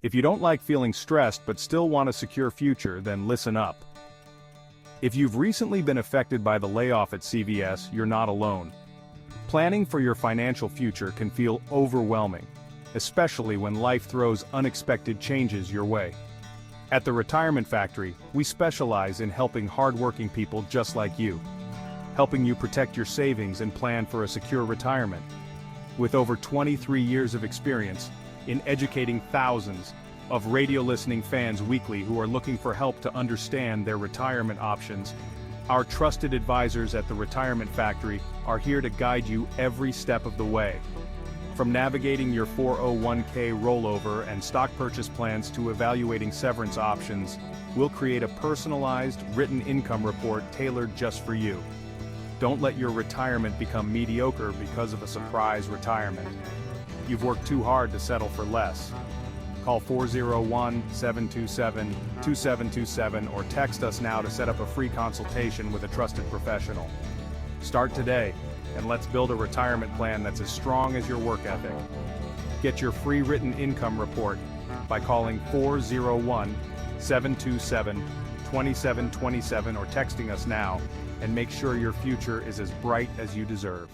If you don't like feeling stressed but still want a secure future, then listen up. If you've recently been affected by the layoff at CVS, you're not alone. Planning for your financial future can feel overwhelming, especially when life throws unexpected changes your way. At the Retirement Factory, we specialize in helping hardworking people just like you, helping you protect your savings and plan for a secure retirement. With over 23 years of experience in educating thousands of radio-listening fans weekly who are looking for help to understand their retirement options, our trusted advisors at the Retirement Factory are here to guide you every step of the way. From navigating your 401k rollover and stock purchase plans to evaluating severance options, we'll create a personalized, written income report tailored just for you. Don't let your retirement become mediocre because of a surprise retirement. You've worked too hard to settle for less. Call 401-727-2727 or text us now to set up a free consultation with a trusted professional. Start today, and let's build a retirement plan that's as strong as your work ethic. Get your free written income report by calling 401-727-2727 or texting us now, and make sure your future is as bright as you deserve.